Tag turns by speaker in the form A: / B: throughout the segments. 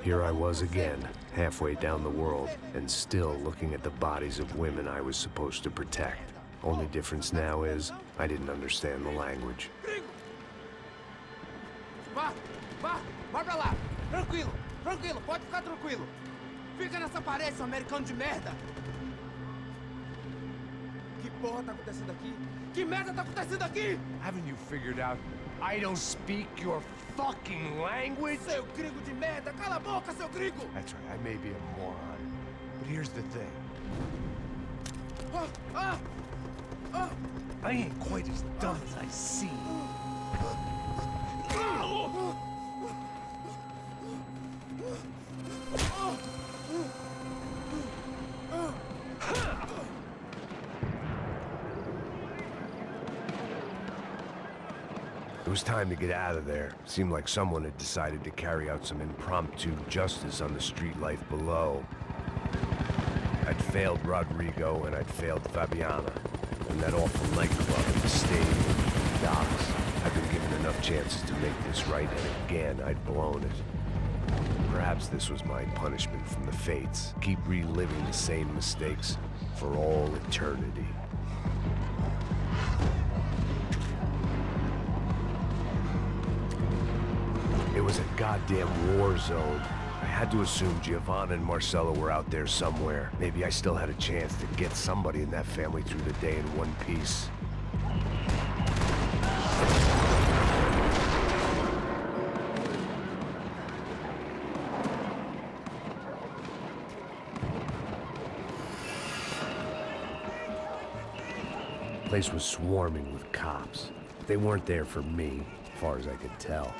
A: Here I was again, halfway down the world, and still looking at the bodies of women I was supposed to protect. Only difference now is, I didn't understand the language.
B: Vai pra lá! Tranquilo, pode ficar tranquilo! Fica nessa parede, seu americano de merda! Que porra tá acontecendo aqui? Que merda tá acontecendo aqui?
C: Haven't you figured out I don't speak your fucking language?
B: Seu gringo de merda! Cala a boca, seu gringo!
C: That's right, I may be a moron. But here's the thing. I ain't quite as dumb as I seem.
A: It was time to get out of there. Seemed like someone had decided to carry out some impromptu justice on the street life below. I'd failed Rodrigo and I'd failed Fabiana. And that awful nightclub and the stadium and the docks. I'd been given enough chances to make this right, and again I'd blown it. Perhaps this was my punishment from the fates. Keep reliving the same mistakes for all eternity. It was a goddamn war zone. I had to assume Giovanna and Marcello were out there somewhere. Maybe I still had a chance to get somebody in that family through the day in one piece. The place was swarming with cops. They weren't there for me, as far as I could tell.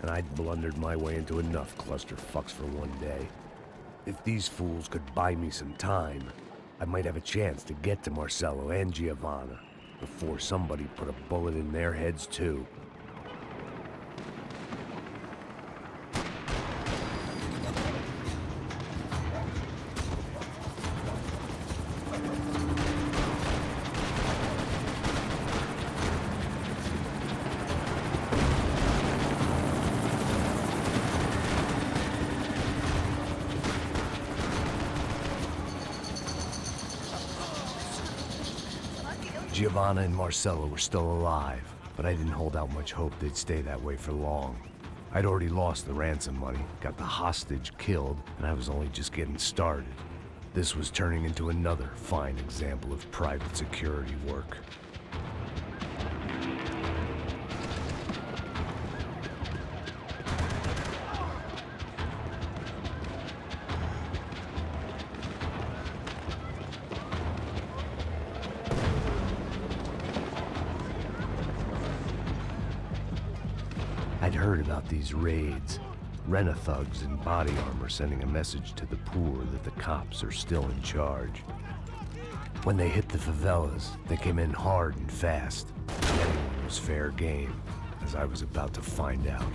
A: And I'd blundered my way into enough clusterfucks for one day. If these fools could buy me some time, I might have a chance to get to Marcello and Giovanna before somebody put a bullet in their heads too. Giovanna and Marcello were still alive, but I didn't hold out much hope they'd stay that way for long. I'd already lost the ransom money, got the hostage killed, and I was only just getting started. This was turning into another fine example of private security work. I'd heard about these raids. Rent-a-thugs in body armor sending a message to the poor that the cops are still in charge. When they hit the favelas, they came in hard and fast. Anyone was fair game, as I was about to find out.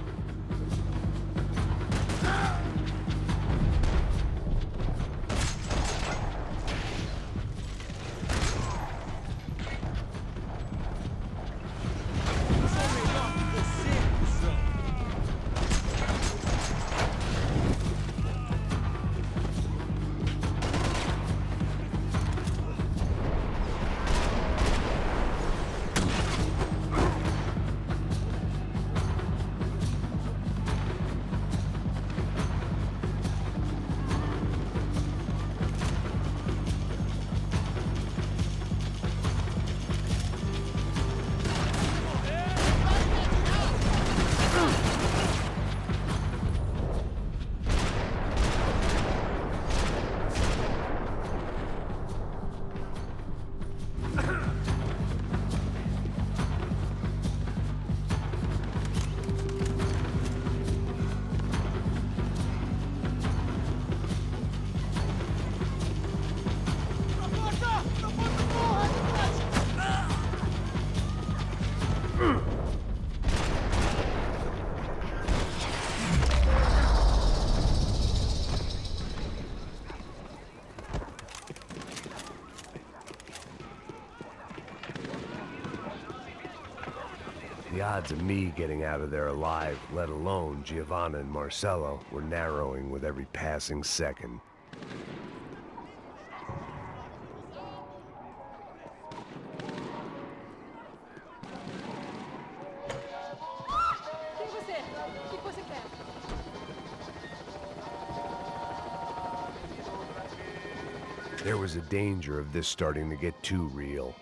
A: The odds of me getting out of there alive, let alone Giovanna and Marcello, were narrowing with every passing second. There was a danger of this starting to get too real.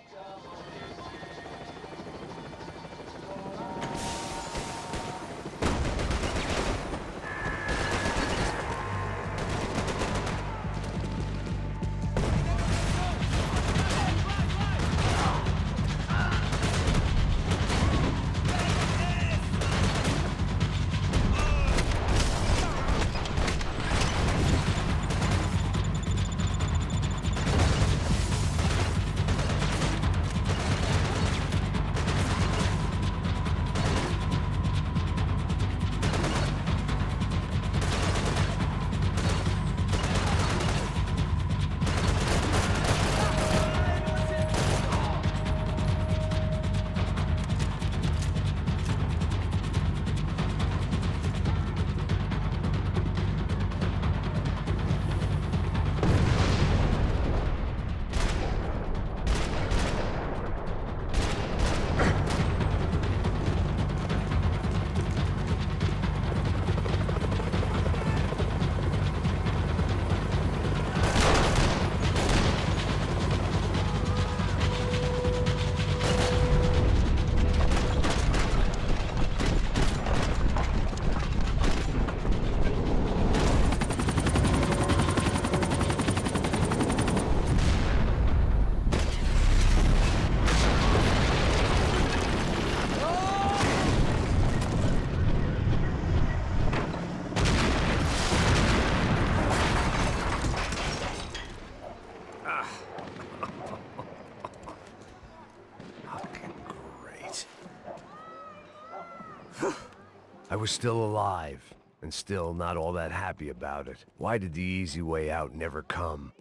A: I was still alive, and still not all that happy about it. Why did the easy way out never come?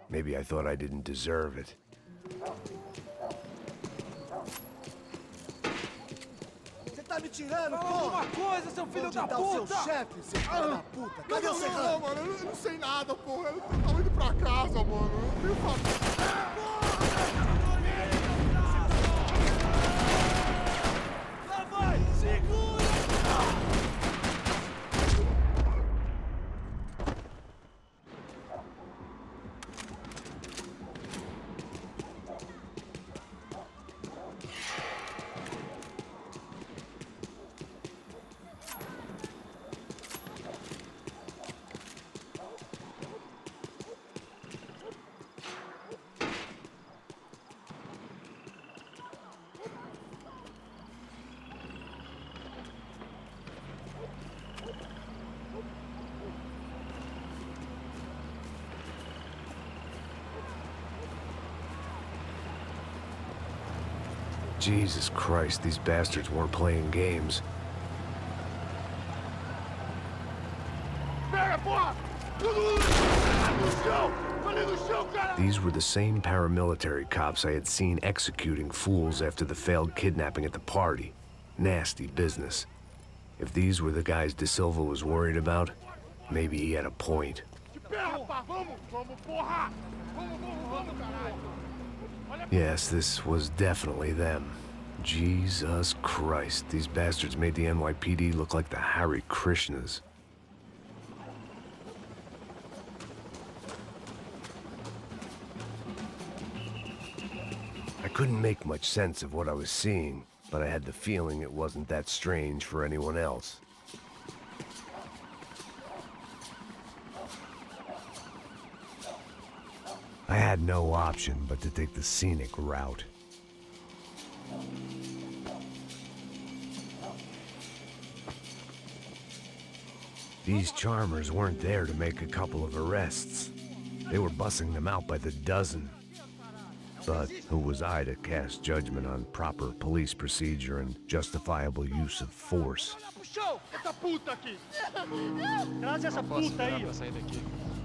A: Maybe I thought I didn't deserve it.
B: Você tá me tirando, pô? Alguma coisa, seu filho da puta! O seu chefe, seu filho da puta! Cadê o Serrano?
D: Não, mano, eu não sei nada, porra. Eu tava indo pra casa, mano. Eu tenho família.
B: Lá vai! Segura!
A: Jesus Christ, these bastards weren't playing games. These were the same paramilitary cops I had seen executing fools after the failed kidnapping at the party. Nasty business. If these were the guys De Silva was worried about, maybe he had a point. Yes, this was definitely them. Jesus Christ, these bastards made the NYPD look like the Hare Krishnas. I couldn't make much sense of what I was seeing, but I had the feeling it wasn't that strange for anyone else. I had no option but to take the scenic route. These charmers weren't there to make a couple of arrests. They were bussing them out by the dozen. But who was I to cast judgment on proper police procedure and justifiable use of force?
E: Traz essa puta aí, ó. Sair daqui.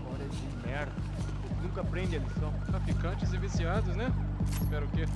E: Hora de merda. Nunca aprende a lição. Traficantes e viciados, né? Espero o quê?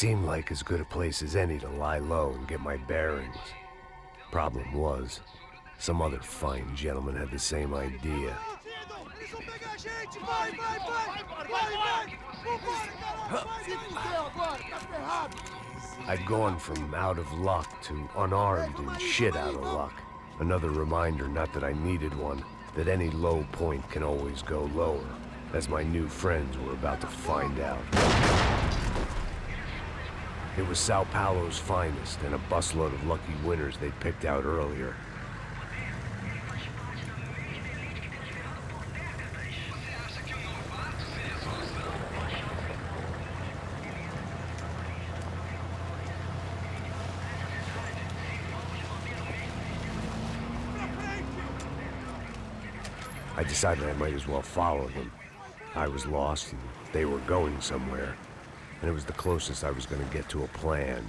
A: seemed like as good a place as any to lie low and get my bearings. Problem was, some other fine gentleman had the same idea. I'd gone from out of luck to unarmed and shit out of luck. Another reminder, not that I needed one, that any low point can always go lower, as my new friends were about to find out. It was Sao Paulo's finest, and a busload of lucky winners they'd picked out earlier. I decided I might as well follow them. I was lost, and they were going somewhere, and it was the closest I was going to get to a plan.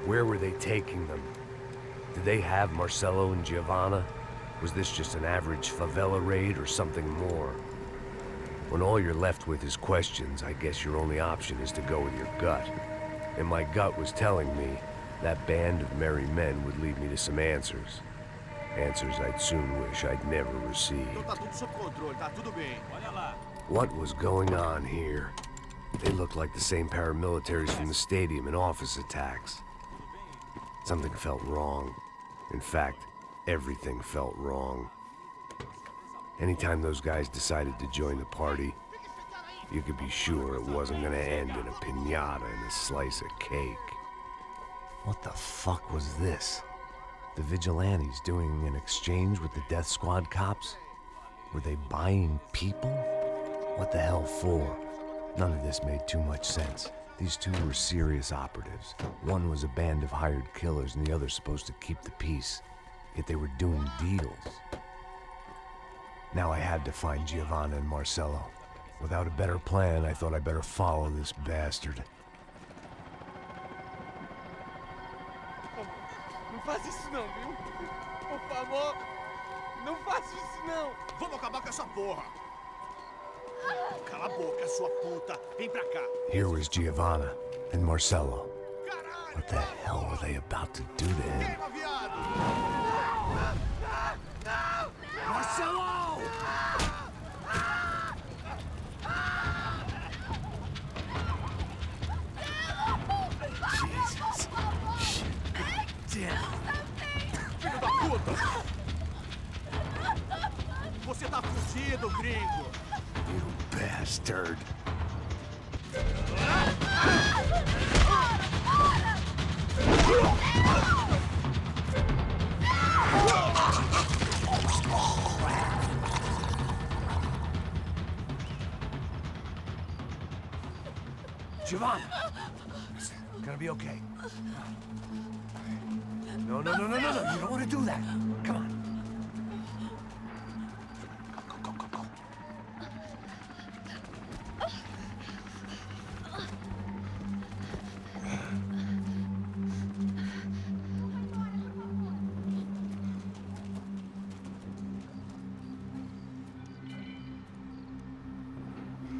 A: Where were they taking them? Did they have Marcelo and Giovanna? Was this just an average favela raid or something more? When all you're left with is questions, I guess your only option is to go with your gut. And my gut was telling me that band of merry men would lead me to some answers. Answers I'd soon wish I'd never received. What was going on here? They looked like the same paramilitaries from the stadium in office attacks. Something felt wrong. In fact, everything felt wrong. Anytime those guys decided to join the party, you could be sure it wasn't gonna end in a piñata and a slice of cake. What the fuck was this? The vigilantes doing an exchange with the death squad cops? Were they buying people? What the hell for? None of this made too much sense. These two were serious operatives. One was a band of hired killers and the other supposed to keep the peace. Yet they were doing deals. Now I had to find Giovanna and Marcelo. Without a better plan, I thought I'd better follow this bastard.
B: Não faz isso não, viu? Por favor, não faça isso não.
F: Vamos acabar com essa porra. Cala a boca, sua puta. Vem pra cá.
A: Here was Giovanna and Marcelo. What the hell were they about to do to him?
F: Queima, viado. Marcelo!
A: Jesus. Shit.
F: Filho da puta! Você tá fudido, gringo!
A: You bastard. Giovanna! It's gonna be okay. No. You don't want to do that. Come on.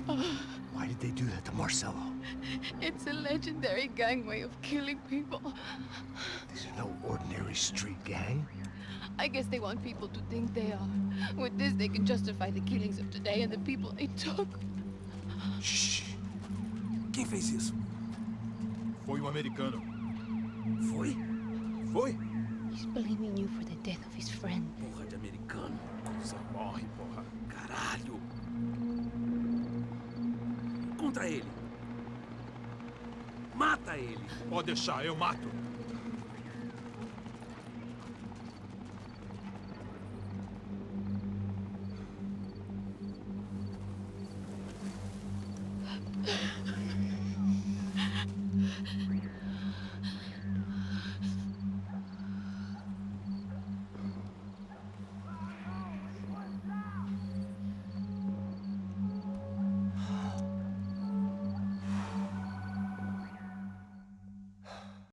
A: Go. Why did they do that to Marcelo?
G: It's a legendary gang way of killing people.
A: These are no ordinary street gang.
G: I guess they want people to think they are. With this, they can justify the killings of today and the people they took.
F: Shh! Quem fez isso? Foi americano. Foi?
G: He's blaming you for the death of his friend.
F: Porra de americano. Só morre, porra. Caralho. Contra ele. Mata ele. Pode deixar, eu mato.